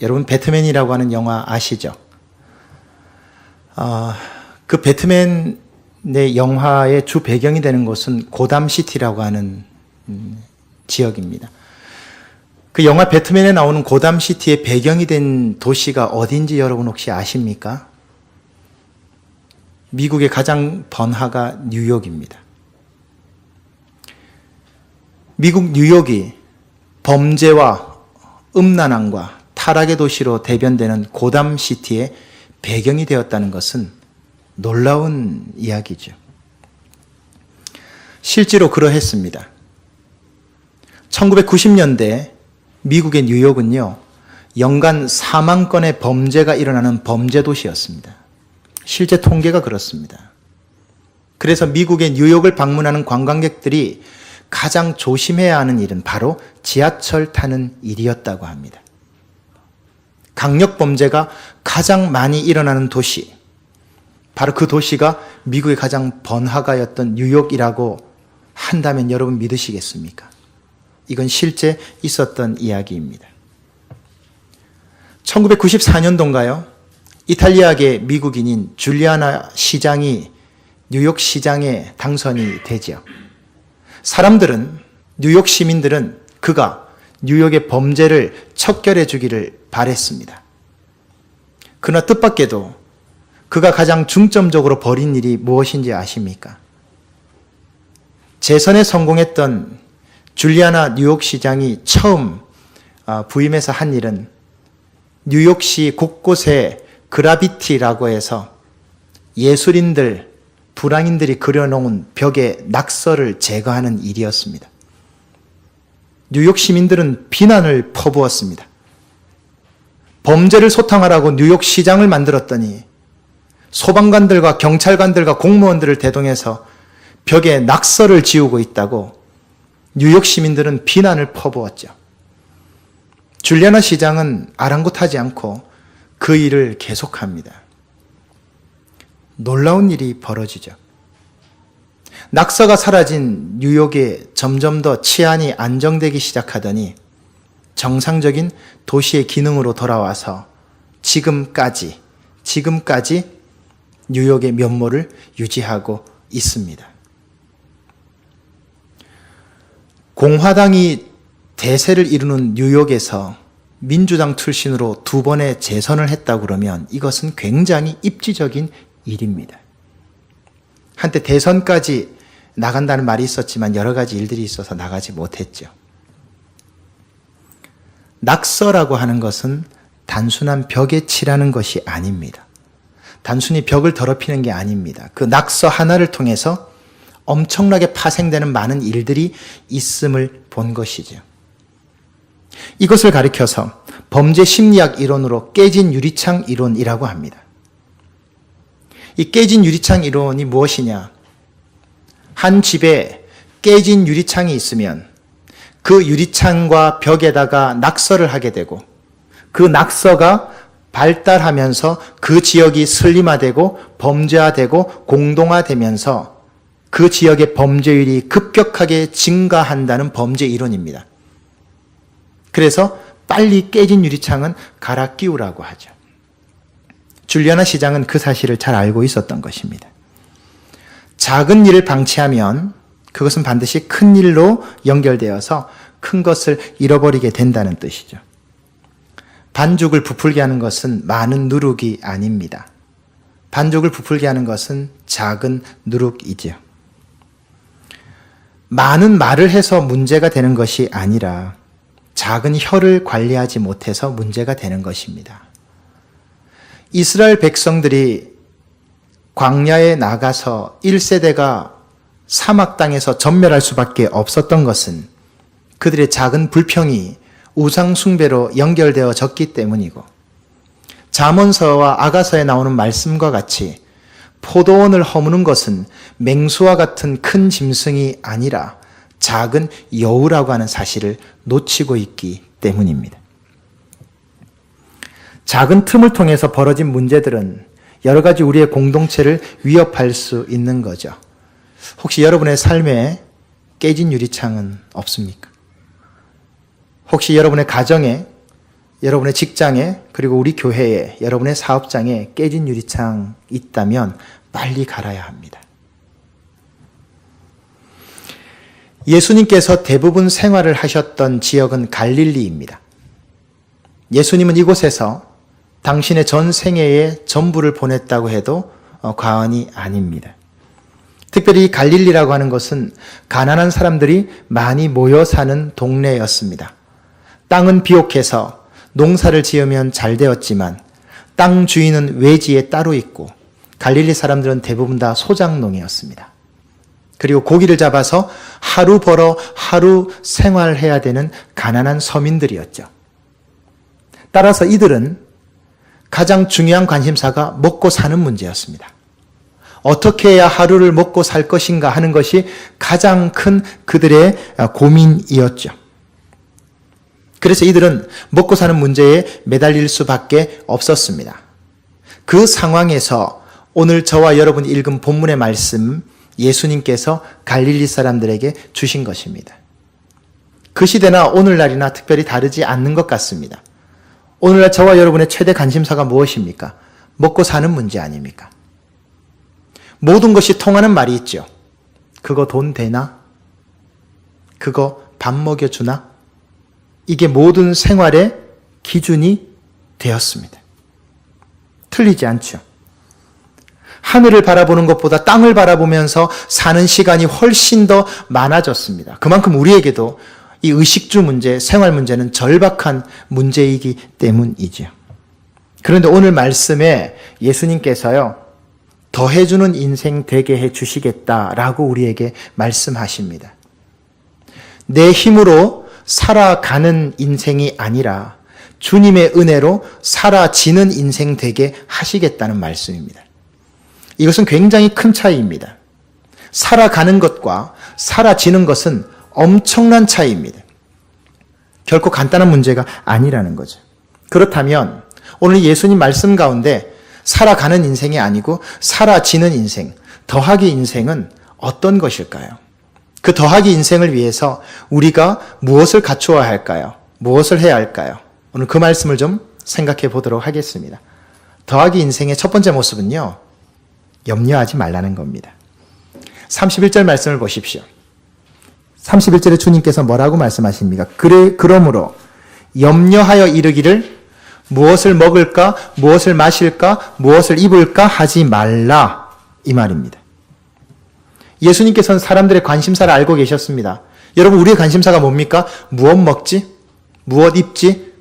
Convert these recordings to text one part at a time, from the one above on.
여러분 배트맨이라고 하는 영화 아시죠? 그 배트맨의 영화의 주 배경이 되는 곳은 고담시티라고 하는 지역입니다. 그 영화 배트맨에 나오는 고담시티의 배경이 된 도시가 어딘지 여러분 혹시 아십니까? 미국의 가장 번화가 뉴욕입니다. 미국 뉴욕이 범죄와 음란함과 타락의 도시로 대변되는 고담시티의 배경이 되었다는 것은 놀라운 이야기죠. 실제로 그러했습니다. 1990년대 미국의 뉴욕은요, 연간 4만 건의 범죄가 일어나는 범죄 도시였습니다. 실제 통계가 그렇습니다. 그래서 미국의 뉴욕을 방문하는 관광객들이 가장 조심해야 하는 일은 바로 지하철 타는 일이었다고 합니다. 강력 범죄가 가장 많이 일어나는 도시, 바로 그 도시가 미국의 가장 번화가였던 뉴욕이라고 한다면 여러분 믿으시겠습니까? 이건 실제 있었던 이야기입니다. 1994년도인가요? 이탈리아계 미국인인 줄리아나 시장이 뉴욕 시장에 당선이 되죠. 사람들은, 뉴욕 시민들은 그가 뉴욕의 범죄를 척결해 주기를 바랬습니다. 그러나 뜻밖에도 그가 가장 중점적으로 벌인 일이 무엇인지 아십니까? 재선에 성공했던 줄리아나 뉴욕시장이 처음 부임해서 한 일은 뉴욕시 곳곳에 그라비티라고 해서 예술인들, 불황인들이 그려놓은 벽에 낙서를 제거하는 일이었습니다. 뉴욕 시민들은 비난을 퍼부었습니다. 범죄를 소탕하라고 뉴욕 시장을 만들었더니 소방관들과 경찰관들과 공무원들을 대동해서 벽에 낙서를 지우고 있다고 뉴욕 시민들은 비난을 퍼부었죠. 줄리아나 시장은 아랑곳하지 않고 그 일을 계속합니다. 놀라운 일이 벌어지죠. 낙서가 사라진 뉴욕에 점점 더 치안이 안정되기 시작하더니 정상적인 도시의 기능으로 돌아와서 지금까지 뉴욕의 면모를 유지하고 있습니다. 공화당이 대세를 이루는 뉴욕에서 민주당 출신으로 2번의 재선을 했다고 그러면 이것은 굉장히 입지적인 일입니다. 한때 대선까지 나간다는 말이 있었지만 여러 가지 일들이 있어서 나가지 못했죠. 낙서라고 하는 것은 단순한 벽에 칠하는 것이 아닙니다. 단순히 벽을 더럽히는 게 아닙니다. 그 낙서 하나를 통해서 엄청나게 파생되는 많은 일들이 있음을 본 것이죠. 이것을 가리켜서 범죄 심리학 이론으로 깨진 유리창 이론이라고 합니다. 이 깨진 유리창 이론이 무엇이냐? 한 집에 깨진 유리창이 있으면 그 유리창과 벽에다가 낙서를 하게 되고 그 낙서가 발달하면서 그 지역이 슬림화되고 범죄화되고 공동화되면서 그 지역의 범죄율이 급격하게 증가한다는 범죄 이론입니다. 그래서 빨리 깨진 유리창은 갈아 끼우라고 하죠. 줄리아나 시장은 그 사실을 잘 알고 있었던 것입니다. 작은 일을 방치하면 그것은 반드시 큰 일로 연결되어서 큰 것을 잃어버리게 된다는 뜻이죠. 반죽을 부풀게 하는 것은 많은 누룩이 아닙니다. 반죽을 부풀게 하는 것은 작은 누룩이죠. 많은 말을 해서 문제가 되는 것이 아니라 작은 혀를 관리하지 못해서 문제가 되는 것입니다. 이스라엘 백성들이 광야에 나가서 1세대가 사막 땅에서 전멸할 수밖에 없었던 것은 그들의 작은 불평이 우상 숭배로 연결되어졌기 때문이고, 잠언서와 아가서에 나오는 말씀과 같이 포도원을 허무는 것은 맹수와 같은 큰 짐승이 아니라 작은 여우라고 하는 사실을 놓치고 있기 때문입니다. 작은 틈을 통해서 벌어진 문제들은 여러 가지 우리의 공동체를 위협할 수 있는 거죠. 혹시 여러분의 삶에 깨진 유리창은 없습니까? 혹시 여러분의 가정에 여러분의 직장에 그리고 우리 교회에 여러분의 사업장에 깨진 유리창 있다면 빨리 갈아야 합니다. 예수님께서 대부분 생활을 하셨던 지역은 갈릴리입니다. 예수님은 이곳에서 당신의 전 생애의 전부를 보냈다고 해도 과언이 아닙니다. 특별히 갈릴리라고 하는 것은 가난한 사람들이 많이 모여 사는 동네였습니다. 땅은 비옥해서 농사를 지으면 잘 되었지만 땅 주인은 외지에 따로 있고 갈릴리 사람들은 대부분 다 소작농이었습니다. 그리고 고기를 잡아서 하루 벌어 하루 생활해야 되는 가난한 서민들이었죠. 따라서 이들은 가장 중요한 관심사가 먹고 사는 문제였습니다. 어떻게 해야 하루를 먹고 살 것인가 하는 것이 가장 큰 그들의 고민이었죠. 그래서 이들은 먹고 사는 문제에 매달릴 수밖에 없었습니다. 그 상황에서 오늘 저와 여러분이 읽은 본문의 말씀, 예수님께서 갈릴리 사람들에게 주신 것입니다. 그 시대나 오늘날이나 특별히 다르지 않는 것 같습니다. 오늘날 저와 여러분의 최대 관심사가 무엇입니까? 먹고 사는 문제 아닙니까? 모든 것이 통하는 말이 있죠. 그거 돈 되나? 그거 밥 먹여주나? 이게 모든 생활의 기준이 되었습니다. 틀리지 않죠. 하늘을 바라보는 것보다 땅을 바라보면서 사는 시간이 훨씬 더 많아졌습니다. 그만큼 우리에게도 이 의식주 문제, 생활 문제는 절박한 문제이기 때문이죠. 그런데 오늘 말씀에 예수님께서요, 더해주는 인생 되게 해주시겠다라고 우리에게 말씀하십니다. 내 힘으로 살아가는 인생이 아니라 주님의 은혜로 사라지는 인생 되게 하시겠다는 말씀입니다. 이것은 굉장히 큰 차이입니다. 살아가는 것과 사라지는 것은 엄청난 차이입니다. 결코 간단한 문제가 아니라는 거죠. 그렇다면 오늘 예수님 말씀 가운데 살아가는 인생이 아니고 사라지는 인생, 더하기 인생은 어떤 것일까요? 그 더하기 인생을 위해서 우리가 무엇을 갖추어야 할까요? 무엇을 해야 할까요? 오늘 그 말씀을 좀 생각해 보도록 하겠습니다. 더하기 인생의 첫 번째 모습은요, 염려하지 말라는 겁니다. 31절 말씀을 보십시오. 31절에 주님께서 뭐라고 말씀하십니까? 그러므로 염려하여 이르기를 무엇을 먹을까, 무엇을 마실까, 무엇을 입을까 하지 말라, 이 말입니다. 예수님께서는 사람들의 관심사를 알고 계셨습니다. 여러분, 우리의 관심사가 뭡니까? 무엇 먹지? 무엇 입지?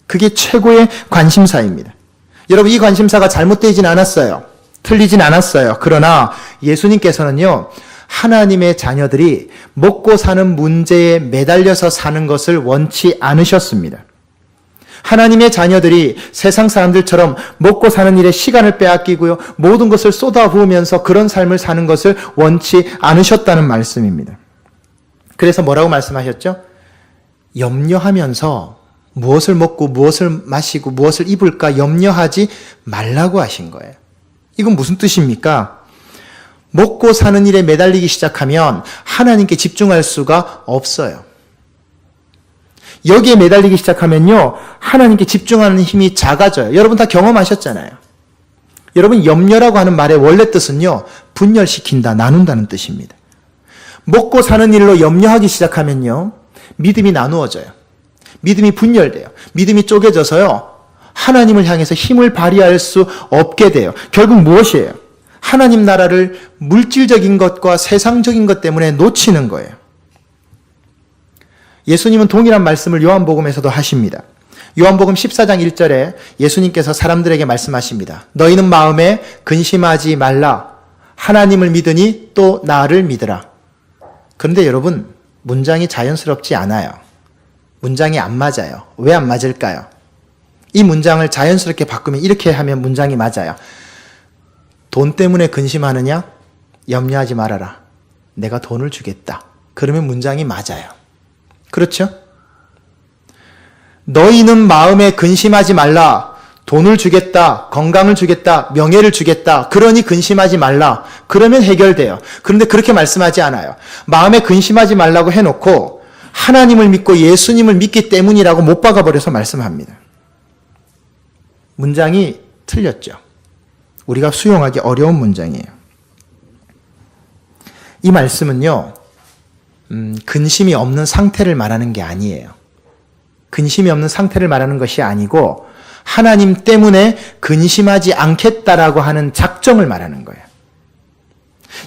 그게 최고의 관심사입니다. 여러분, 이 관심사가 잘못되진 않았어요. 틀리진 않았어요. 그러나 예수님께서는요, 하나님의 자녀들이 먹고 사는 문제에 매달려서 사는 것을 원치 않으셨습니다. 하나님의 자녀들이 세상 사람들처럼 먹고 사는 일에 시간을 빼앗기고요, 모든 것을 쏟아부으면서 그런 삶을 사는 것을 원치 않으셨다는 말씀입니다. 그래서 뭐라고 말씀하셨죠? 염려하면서 무엇을 먹고 무엇을 마시고 무엇을 입을까 염려하지 말라고 하신 거예요. 이건 무슨 뜻입니까? 먹고 사는 일에 매달리기 시작하면 하나님께 집중할 수가 없어요. 여기에 매달리기 시작하면요, 하나님께 집중하는 힘이 작아져요. 여러분 다 경험하셨잖아요. 여러분, 염려라고 하는 말의 원래 뜻은요, 분열시킨다, 나눈다는 뜻입니다. 먹고 사는 일로 염려하기 시작하면요, 믿음이 나누어져요. 믿음이 분열돼요. 믿음이 쪼개져서요, 하나님을 향해서 힘을 발휘할 수 없게 돼요. 결국 무엇이에요? 하나님 나라를 물질적인 것과 세상적인 것 때문에 놓치는 거예요. 예수님은 동일한 말씀을 요한복음에서도 하십니다. 요한복음 14장 1절에 예수님께서 사람들에게 말씀하십니다. 너희는 마음에 근심하지 말라. 하나님을 믿으니 또 나를 믿으라. 그런데 여러분, 문장이 자연스럽지 않아요. 문장이 안 맞아요. 왜 안 맞을까요? 이 문장을 자연스럽게 바꾸면 이렇게 하면 문장이 맞아요. 돈 때문에 근심하느냐? 염려하지 말아라. 내가 돈을 주겠다. 그러면 문장이 맞아요. 그렇죠? 너희는 마음에 근심하지 말라. 돈을 주겠다. 건강을 주겠다. 명예를 주겠다. 그러니 근심하지 말라. 그러면 해결돼요. 그런데 그렇게 말씀하지 않아요. 마음에 근심하지 말라고 해놓고 하나님을 믿고 예수님을 믿기 때문이라고 못 박아버려서 말씀합니다. 문장이 틀렸죠. 우리가 수용하기 어려운 문장이에요. 이 말씀은요, 근심이 없는 상태를 말하는 게 아니에요. 근심이 없는 상태를 말하는 것이 아니고 하나님 때문에 근심하지 않겠다라고 하는 작정을 말하는 거예요.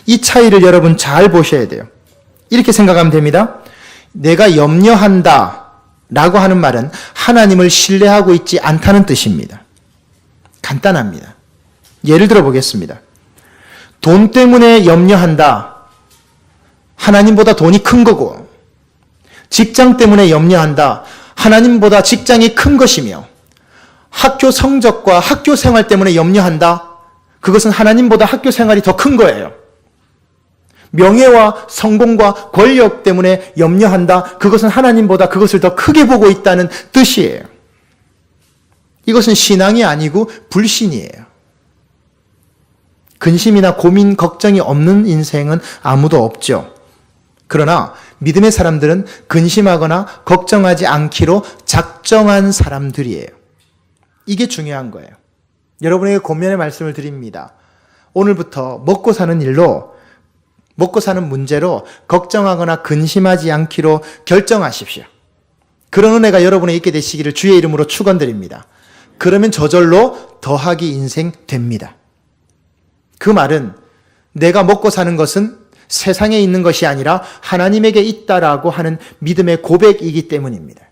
이 차이를 여러분 잘 보셔야 돼요. 이렇게 생각하면 됩니다. 내가 염려한다 라고 하는 말은 하나님을 신뢰하고 있지 않다는 뜻입니다. 간단합니다. 예를 들어 보겠습니다. 돈 때문에 염려한다. 하나님보다 돈이 큰 거고, 직장 때문에 염려한다. 하나님보다 직장이 큰 것이며, 학교 성적과 학교 생활 때문에 염려한다. 그것은 하나님보다 학교 생활이 더 큰 거예요. 명예와 성공과 권력 때문에 염려한다. 그것은 하나님보다 그것을 더 크게 보고 있다는 뜻이에요. 이것은 신앙이 아니고 불신이에요. 근심이나 고민, 걱정이 없는 인생은 아무도 없죠. 그러나 믿음의 사람들은 근심하거나 걱정하지 않기로 작정한 사람들이에요. 이게 중요한 거예요. 여러분에게 권면의 말씀을 드립니다. 오늘부터 먹고 사는 일로, 먹고 사는 문제로 걱정하거나 근심하지 않기로 결정하십시오. 그런 은혜가 여러분에 있게 되시기를 주의 이름으로 축원드립니다. 그러면 저절로 더하기 인생 됩니다. 그 말은 내가 먹고 사는 것은 세상에 있는 것이 아니라 하나님에게 있다라고 하는 믿음의 고백이기 때문입니다.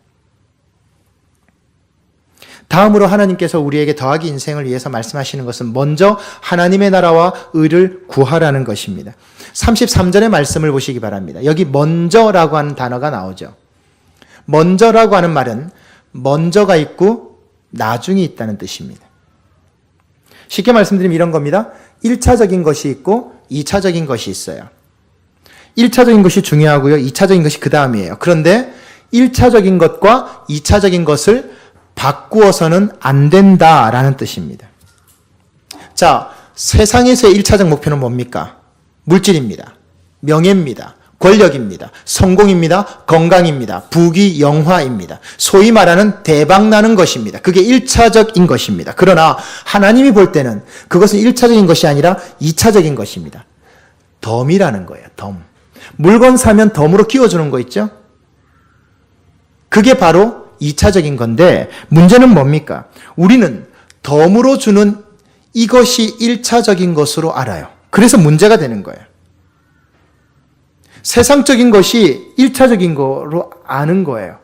다음으로 하나님께서 우리에게 더하기 인생을 위해서 말씀하시는 것은 먼저 하나님의 나라와 의를 구하라는 것입니다. 33절의 말씀을 보시기 바랍니다. 여기 먼저라고 하는 단어가 나오죠. 먼저라고 하는 말은 먼저가 있고 나중이 있다는 뜻입니다. 쉽게 말씀드리면 이런 겁니다. 1차적인 것이 있고 2차적인 것이 있어요. 1차적인 것이 중요하고요. 2차적인 것이 그 다음이에요. 그런데 1차적인 것과 2차적인 것을 바꾸어서는 안 된다라는 뜻입니다. 자, 세상에서의 1차적 목표는 뭡니까? 물질입니다. 명예입니다. 권력입니다. 성공입니다. 건강입니다. 부귀 영화입니다. 소위 말하는 대박나는 것입니다. 그게 1차적인 것입니다. 그러나 하나님이 볼 때는 그것은 1차적인 것이 아니라 2차적인 것입니다. 덤이라는 거예요. 덤. 물건 사면 덤으로 끼워주는 거 있죠? 그게 바로 2차적인 건데 문제는 뭡니까? 우리는 덤으로 주는 이것이 1차적인 것으로 알아요. 그래서 문제가 되는 거예요. 세상적인 것이 1차적인 거로 아는 거예요.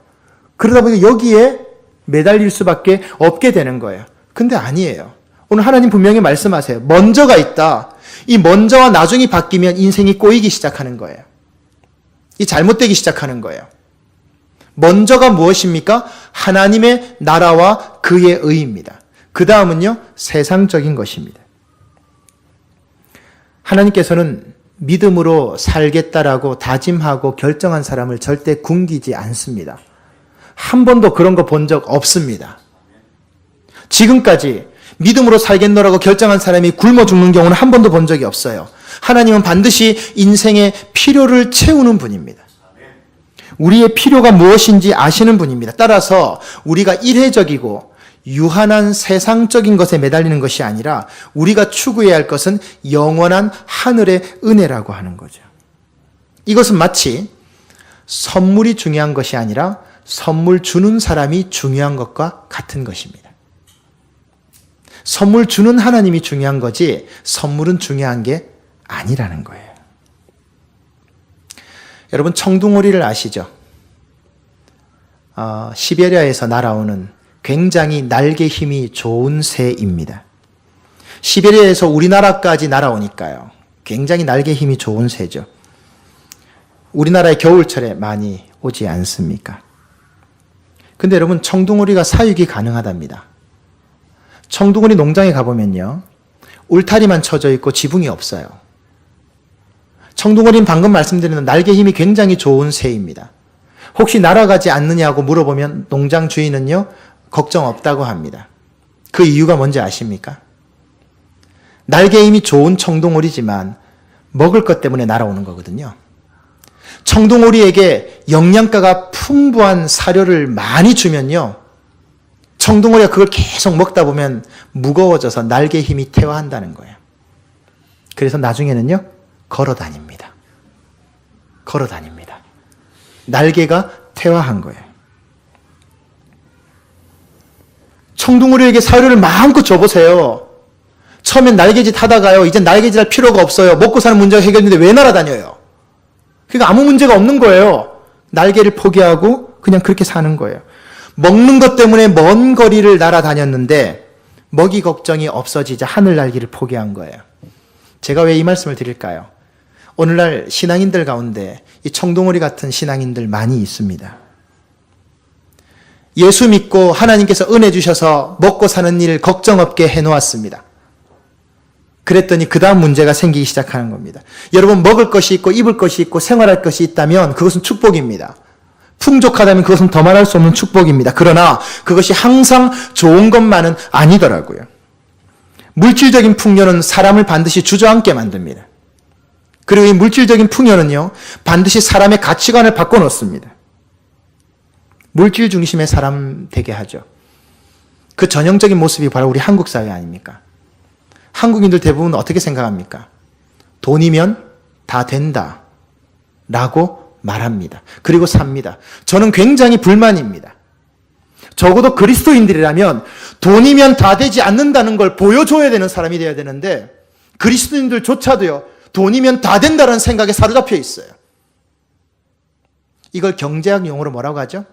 그러다 보니까 여기에 매달릴 수밖에 없게 되는 거예요. 근데 아니에요. 오늘 하나님 분명히 말씀하세요. 먼저가 있다. 이 먼저와 나중이 바뀌면 인생이 꼬이기 시작하는 거예요. 이 잘못되기 시작하는 거예요. 먼저가 무엇입니까? 하나님의 나라와 그의 의입니다. 그 다음은요, 세상적인 것입니다. 하나님께서는 믿음으로 살겠다라고 다짐하고 결정한 사람을 절대 굶기지 않습니다. 한 번도 그런 거 본 적 없습니다. 지금까지 믿음으로 살겠노라고 결정한 사람이 굶어 죽는 경우는 한 번도 본 적이 없어요. 하나님은 반드시 인생의 필요를 채우는 분입니다. 우리의 필요가 무엇인지 아시는 분입니다. 따라서 우리가 일회적이고 유한한 세상적인 것에 매달리는 것이 아니라 우리가 추구해야 할 것은 영원한 하늘의 은혜라고 하는 거죠. 이것은 마치 선물이 중요한 것이 아니라 선물 주는 사람이 중요한 것과 같은 것입니다. 선물 주는 하나님이 중요한 거지 선물은 중요한 게 아니라는 거예요. 여러분 청둥오리를 아시죠? 시베리아에서 날아오는 굉장히 날개 힘이 좋은 새입니다. 시베리아에서 우리나라까지 날아오니까요. 굉장히 날개 힘이 좋은 새죠. 우리나라의 겨울철에 많이 오지 않습니까? 근데 여러분 청둥오리가 사육이 가능하답니다. 청둥오리 농장에 가보면요. 울타리만 쳐져 있고 지붕이 없어요. 청둥오리는 방금 말씀드린 날개 힘이 굉장히 좋은 새입니다. 혹시 날아가지 않느냐고 물어보면 농장 주인은요. 걱정 없다고 합니다. 그 이유가 뭔지 아십니까? 날개 힘이 좋은 청둥오리지만 먹을 것 때문에 날아오는 거거든요. 청둥오리에게 영양가가 풍부한 사료를 많이 주면요. 청둥오리가 그걸 계속 먹다 보면 무거워져서 날개 힘이 퇴화한다는 거예요. 그래서 나중에는요, 걸어 다닙니다. 걸어 다닙니다. 날개가 퇴화한 거예요. 청둥오리에게 사료를 마음껏 줘보세요. 처음엔 날개짓 하다가요, 이제 날개짓 할 필요가 없어요. 먹고 사는 문제가 해결되는데 왜 날아다녀요? 그러니까 아무 문제가 없는 거예요. 날개를 포기하고 그냥 그렇게 사는 거예요. 먹는 것 때문에 먼 거리를 날아다녔는데 먹이 걱정이 없어지자 하늘 날기를 포기한 거예요. 제가 왜 이 말씀을 드릴까요? 오늘날 신앙인들 가운데 이 청둥오리 같은 신앙인들 많이 있습니다. 예수 믿고 하나님께서 은혜 주셔서 먹고 사는 일 걱정 없게 해놓았습니다. 그랬더니 그 다음 문제가 생기기 시작하는 겁니다. 여러분, 먹을 것이 있고 입을 것이 있고 생활할 것이 있다면 그것은 축복입니다. 풍족하다면 그것은 더 말할 수 없는 축복입니다. 그러나 그것이 항상 좋은 것만은 아니더라고요. 물질적인 풍요는 사람을 반드시 주저앉게 만듭니다. 그리고 이 물질적인 풍요는요, 반드시 사람의 가치관을 바꿔놓습니다. 물질 중심의 사람 되게 하죠. 그 전형적인 모습이 바로 우리 한국 사회 아닙니까? 한국인들 대부분 어떻게 생각합니까? 돈이면 다 된다 라고 말합니다. 그리고 삽니다. 저는 굉장히 불만입니다. 적어도 그리스도인들이라면 돈이면 다 되지 않는다는 걸 보여줘야 되는 사람이 되어야 되는데, 그리스도인들조차도요, 돈이면 다 된다는 생각에 사로잡혀 있어요. 이걸 경제학 용어로 뭐라고 하죠?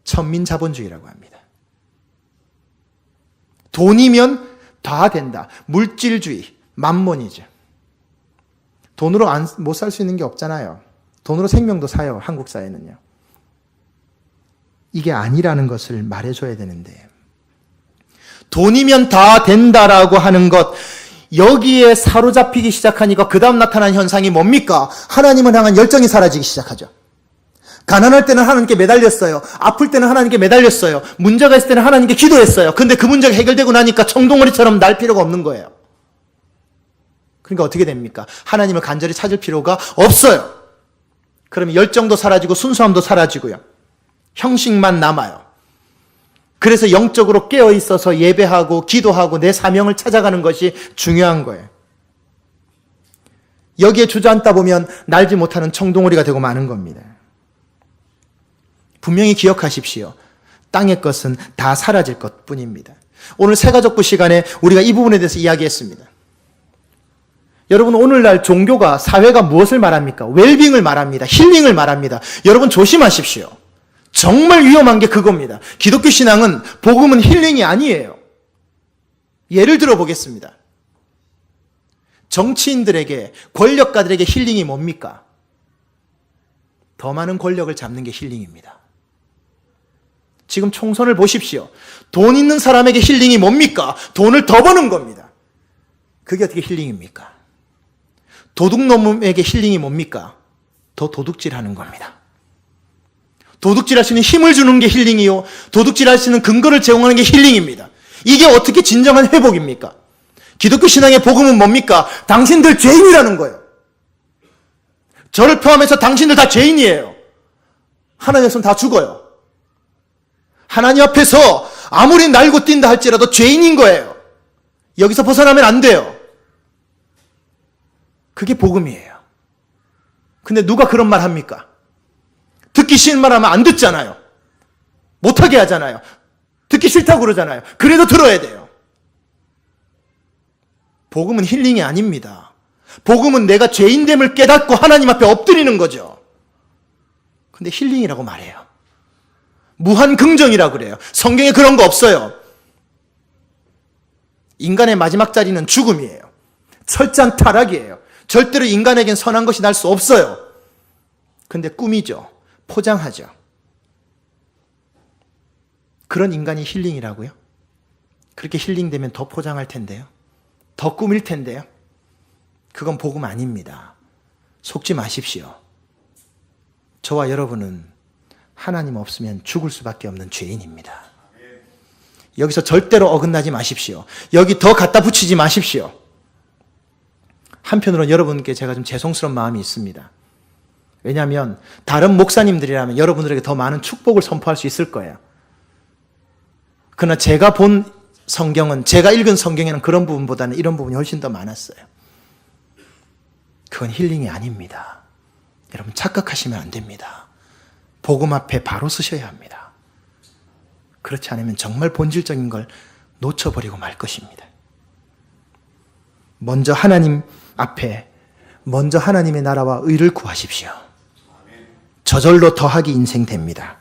천민자본주의라고 합니다. 돈이면 다 된다. 물질주의, 만몬이죠. 돈으로 못 살 수 있는 게 없잖아요. 돈으로 생명도 사요, 한국 사회는요. 이게 아니라는 것을 말해줘야 되는데, 돈이면 다 된다라고 하는 것, 여기에 사로잡히기 시작하니까 그 다음 나타난 현상이 뭡니까? 하나님을 향한 열정이 사라지기 시작하죠. 가난할 때는 하나님께 매달렸어요. 아플 때는 하나님께 매달렸어요. 문제가 있을 때는 하나님께 기도했어요. 근데 그 문제가 해결되고 나니까 청둥오리처럼 날 필요가 없는 거예요. 그러니까 어떻게 됩니까? 하나님을 간절히 찾을 필요가 없어요. 그러면 열정도 사라지고 순수함도 사라지고요. 형식만 남아요. 그래서 영적으로 깨어 있어서 예배하고 기도하고 내 사명을 찾아가는 것이 중요한 거예요. 여기에 주저앉다 보면 날지 못하는 청둥오리가 되고 마는 겁니다. 분명히 기억하십시오. 땅의 것은 다 사라질 것뿐입니다. 오늘 새가족부 시간에 우리가 이 부분에 대해서 이야기했습니다. 여러분, 오늘날 종교가, 사회가 무엇을 말합니까? 웰빙을 말합니다. 힐링을 말합니다. 여러분 조심하십시오. 정말 위험한 게 그겁니다. 기독교 신앙은, 복음은 힐링이 아니에요. 예를 들어 보겠습니다. 정치인들에게, 권력가들에게 힐링이 뭡니까? 더 많은 권력을 잡는 게 힐링입니다. 지금 총선을 보십시오. 돈 있는 사람에게 힐링이 뭡니까? 돈을 더 버는 겁니다. 그게 어떻게 힐링입니까? 도둑놈에게 힐링이 뭡니까? 더 도둑질하는 겁니다. 도둑질할 수 있는 힘을 주는 게 힐링이요, 도둑질할 수 있는 근거를 제공하는 게 힐링입니다. 이게 어떻게 진정한 회복입니까? 기독교 신앙의 복음은 뭡니까? 당신들 죄인이라는 거예요. 저를 포함해서 당신들 다 죄인이에요. 하나님 앞에서는 다 죽어요. 하나님 앞에서 아무리 날고 뛴다 할지라도 죄인인 거예요. 여기서 벗어나면 안 돼요. 그게 복음이에요. 근데 누가 그런 말 합니까? 듣기 싫은 말 하면 안 듣잖아요. 못하게 하잖아요. 듣기 싫다고 그러잖아요. 그래도 들어야 돼요. 복음은 힐링이 아닙니다. 복음은 내가 죄인됨을 깨닫고 하나님 앞에 엎드리는 거죠. 근데 힐링이라고 말해요. 무한 긍정이라고 그래요. 성경에 그런 거 없어요. 인간의 마지막 자리는 죽음이에요. 철저한 타락이에요. 절대로 인간에겐 선한 것이 날 수 없어요. 근데 꿈이죠. 포장하죠. 그런 인간이 힐링이라고요? 그렇게 힐링되면 더 포장할 텐데요. 더 꾸밀 텐데요. 그건 복음 아닙니다. 속지 마십시오. 저와 여러분은 하나님 없으면 죽을 수밖에 없는 죄인입니다. 여기서 절대로 어긋나지 마십시오. 여기 더 갖다 붙이지 마십시오. 한편으로는 여러분께 제가 좀 죄송스러운 마음이 있습니다. 왜냐하면 다른 목사님들이라면 여러분들에게 더 많은 축복을 선포할 수 있을 거예요. 그러나 제가 본 성경은, 제가 읽은 성경에는 그런 부분보다는 이런 부분이 훨씬 더 많았어요. 그건 힐링이 아닙니다. 여러분 착각하시면 안 됩니다. 복음 앞에 바로 서셔야 합니다. 그렇지 않으면 정말 본질적인 걸 놓쳐버리고 말 것입니다. 먼저 하나님 앞에, 먼저 하나님의 나라와 의를 구하십시오. 저절로 더하기 인생됩니다.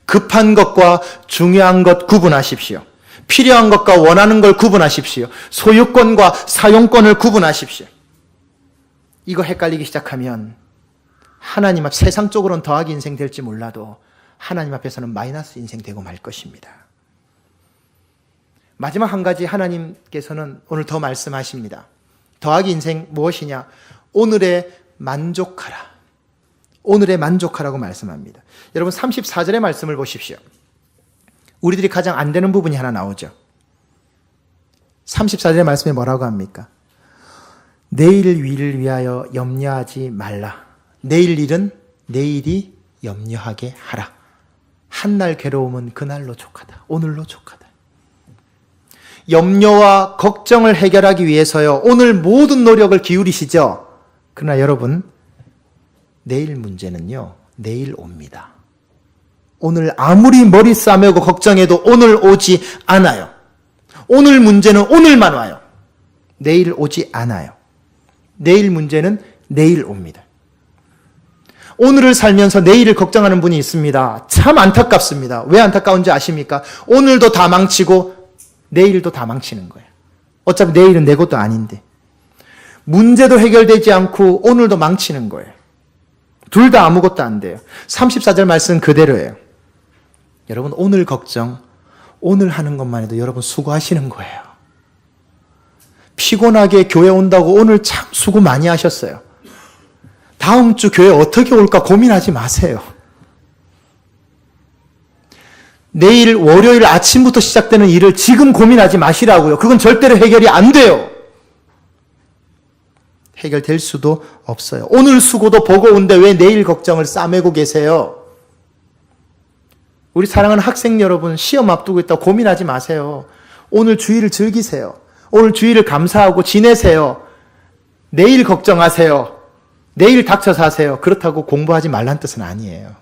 급한 것과 중요한 것 구분하십시오. 필요한 것과 원하는 걸 구분하십시오. 소유권과 사용권을 구분하십시오. 이거 헷갈리기 시작하면 하나님 앞, 세상적으로는 더하기 인생 될지 몰라도 하나님 앞에서는 마이너스 인생 되고 말 것입니다. 마지막 한 가지 하나님께서는 오늘 더 말씀하십니다. 더하기 인생 무엇이냐? 오늘에 만족하라. 오늘에 만족하라고 말씀합니다. 여러분 34절의 말씀을 보십시오. 우리들이 가장 안 되는 부분이 하나 나오죠. 34절의 말씀에 뭐라고 합니까? 내일 일을 위하여 염려하지 말라. 내일 일은 내일이 염려하게 하라. 한날 괴로움은 그날로 족하다. 오늘로 족하다. 염려와 걱정을 해결하기 위해서요, 오늘 모든 노력을 기울이시죠. 그러나 여러분, 내일 문제는요, 내일 옵니다. 오늘 아무리 머리 싸매고 걱정해도 오늘 오지 않아요. 오늘 문제는 오늘만 와요. 내일 오지 않아요. 내일 문제는 내일 옵니다. 오늘을 살면서 내일을 걱정하는 분이 있습니다. 참 안타깝습니다. 왜 안타까운지 아십니까? 오늘도 다 망치고 내일도 다 망치는 거예요. 어차피 내일은 내 것도 아닌데. 문제도 해결되지 않고 오늘도 망치는 거예요. 둘 다 아무것도 안 돼요. 34절 말씀 그대로예요. 여러분 오늘 걱정, 오늘 하는 것만 해도 여러분 수고하시는 거예요. 피곤하게 교회 온다고 오늘 참 수고 많이 하셨어요. 다음 주 교회 어떻게 올까 고민하지 마세요. 내일 월요일 아침부터 시작되는 일을 지금 고민하지 마시라고요. 그건 절대로 해결이 안 돼요. 해결될 수도 없어요. 오늘 수고도 버거운데 왜 내일 걱정을 싸매고 계세요? 우리 사랑하는 학생 여러분, 시험 앞두고 있다고 고민하지 마세요. 오늘 주일을 즐기세요. 오늘 주일을 감사하고 지내세요. 내일 걱정하세요. 내일 닥쳐서 하세요. 그렇다고 공부하지 말란 뜻은 아니에요.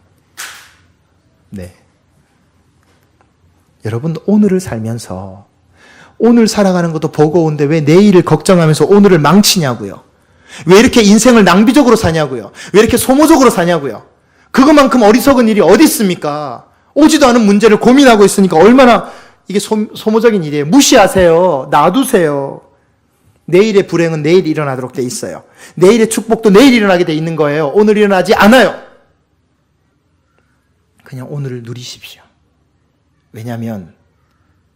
네. 여러분 오늘을 살면서 오늘 살아가는 것도 버거운데 왜 내일을 걱정하면서 오늘을 망치냐고요. 왜 이렇게 인생을 낭비적으로 사냐고요. 왜 이렇게 소모적으로 사냐고요. 그것만큼 어리석은 일이 어디 있습니까? 오지도 않은 문제를 고민하고 있으니까 얼마나 이게 소모적인 일이에요. 무시하세요. 놔두세요. 내일의 불행은 내일 일어나도록 돼 있어요. 내일의 축복도 내일 일어나게 돼 있는 거예요. 오늘 일어나지 않아요. 그냥 오늘을 누리십시오. 왜냐하면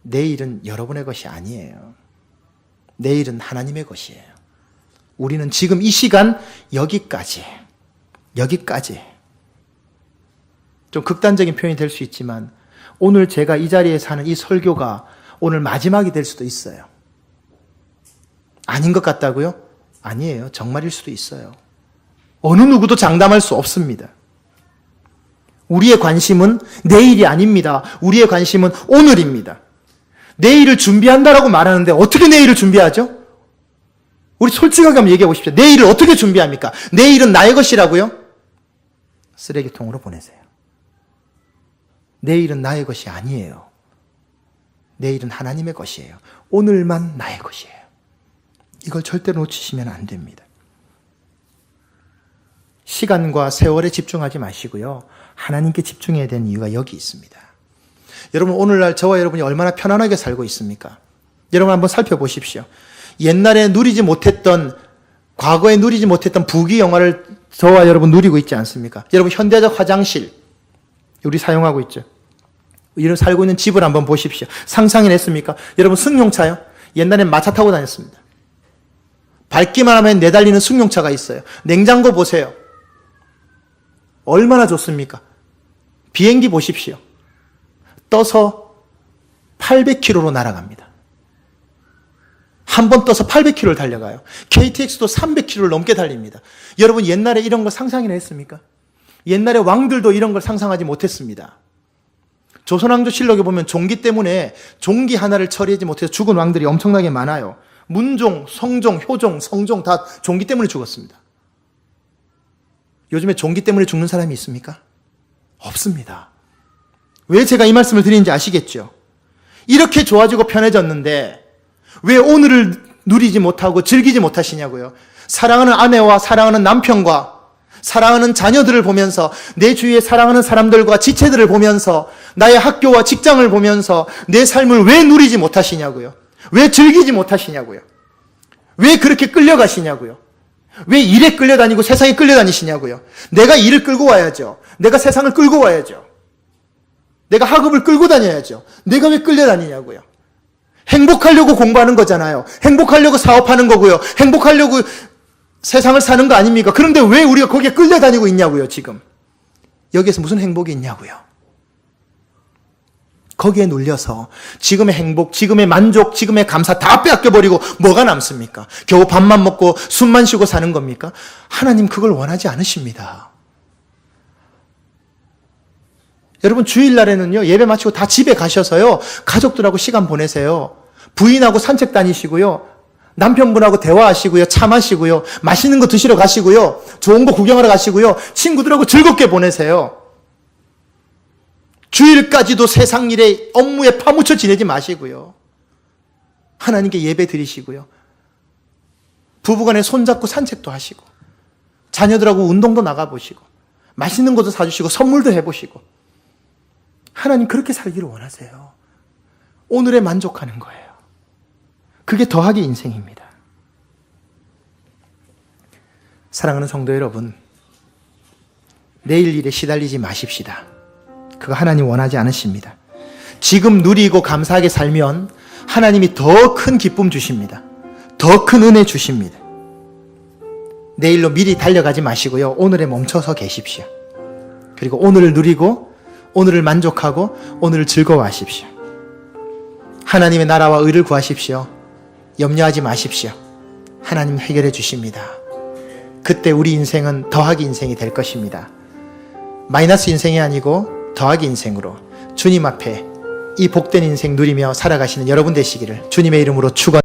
내일은 여러분의 것이 아니에요. 내일은 하나님의 것이에요. 우리는 지금 이 시간 여기까지 좀 극단적인 표현이 될 수 있지만 오늘 제가 이 자리에서 하는 이 설교가 오늘 마지막이 될 수도 있어요. 아닌 것 같다고요? 아니에요. 정말일 수도 있어요. 어느 누구도 장담할 수 없습니다. 우리의 관심은 내일이 아닙니다. 우리의 관심은 오늘입니다. 내일을 준비한다라고 말하는데 어떻게 내일을 준비하죠? 우리 솔직하게 한번 얘기해 보십시오. 내일을 어떻게 준비합니까? 내일은 나의 것이라고요? 쓰레기통으로 보내세요. 내일은 나의 것이 아니에요. 내일은 하나님의 것이에요. 오늘만 나의 것이에요. 이걸 절대로 놓치시면 안 됩니다. 시간과 세월에 집중하지 마시고요. 하나님께 집중해야 되는 이유가 여기 있습니다. 여러분 오늘날 저와 여러분이 얼마나 편안하게 살고 있습니까? 여러분 한번 살펴보십시오. 옛날에 누리지 못했던, 과거에 누리지 못했던 부귀 영화를 저와 여러분 누리고 있지 않습니까? 여러분 현대적 화장실 우리 사용하고 있죠. 이런 살고 있는 집을 한번 보십시오. 상상해냈습니까? 여러분 승용차요? 옛날엔 마차 타고 다녔습니다. 밟기만 하면 내달리는 승용차가 있어요. 냉장고 보세요. 얼마나 좋습니까? 비행기 보십시오. 떠서 800km로 날아갑니다. 한 번 떠서 800km를 달려가요. KTX도 300km를 넘게 달립니다. 여러분 옛날에 이런 걸 상상이나 했습니까? 옛날에 왕들도 이런 걸 상상하지 못했습니다. 조선왕조실록에 보면 종기 때문에 종기 하나를 처리하지 못해서 죽은 왕들이 엄청나게 많아요. 문종, 성종, 효종, 성종 다 종기 때문에 죽었습니다. 요즘에 종기 때문에 죽는 사람이 있습니까? 없습니다. 왜 제가 이 말씀을 드리는지 아시겠죠? 이렇게 좋아지고 편해졌는데 왜 오늘을 누리지 못하고 즐기지 못하시냐고요. 사랑하는 아내와 사랑하는 남편과 사랑하는 자녀들을 보면서 내 주위에 사랑하는 사람들과 지체들을 보면서 나의 학교와 직장을 보면서 내 삶을 왜 누리지 못하시냐고요. 왜 즐기지 못하시냐고요. 왜 그렇게 끌려가시냐고요. 왜 일에 끌려다니고 세상에 끌려다니시냐고요. 내가 일을 끌고 와야죠. 내가 세상을 끌고 와야죠. 내가 학업을 끌고 다녀야죠. 내가 왜 끌려다니냐고요. 행복하려고 공부하는 거잖아요. 행복하려고 사업하는 거고요. 행복하려고 세상을 사는 거 아닙니까? 그런데 왜 우리가 거기에 끌려다니고 있냐고요, 지금. 여기에서 무슨 행복이 있냐고요. 거기에 눌려서 지금의 행복, 지금의 만족, 지금의 감사 다 빼앗겨버리고 뭐가 남습니까? 겨우 밥만 먹고 숨만 쉬고 사는 겁니까? 하나님 그걸 원하지 않으십니다. 여러분 주일날에는요, 예배 마치고 다 집에 가셔서요, 가족들하고 시간 보내세요. 부인하고 산책 다니시고요. 남편분하고 대화하시고요. 차 마시고요. 맛있는 거 드시러 가시고요. 좋은 거 구경하러 가시고요. 친구들하고 즐겁게 보내세요. 주일까지도 세상 일에 업무에 파묻혀 지내지 마시고요. 하나님께 예배 드리시고요. 부부간에 손잡고 산책도 하시고 자녀들하고 운동도 나가보시고 맛있는 것도 사주시고 선물도 해보시고 하나님 그렇게 살기를 원하세요. 오늘에 만족하는 거예요. 그게 더하기 인생입니다. 사랑하는 성도 여러분, 내일 일에 시달리지 마십시다. 그거 하나님 원하지 않으십니다. 지금 누리고 감사하게 살면 하나님이 더 큰 기쁨 주십니다. 더 큰 은혜 주십니다. 내일로 미리 달려가지 마시고요. 오늘에 멈춰서 계십시오. 그리고 오늘을 누리고 오늘을 만족하고 오늘을 즐거워하십시오. 하나님의 나라와 의를 구하십시오. 염려하지 마십시오. 하나님 해결해 주십니다. 그때 우리 인생은 더하기 인생이 될 것입니다. 마이너스 인생이 아니고 더하기 인생으로 주님 앞에 이 복된 인생 누리며 살아가시는 여러분 되시기를 주님의 이름으로 축원합니다.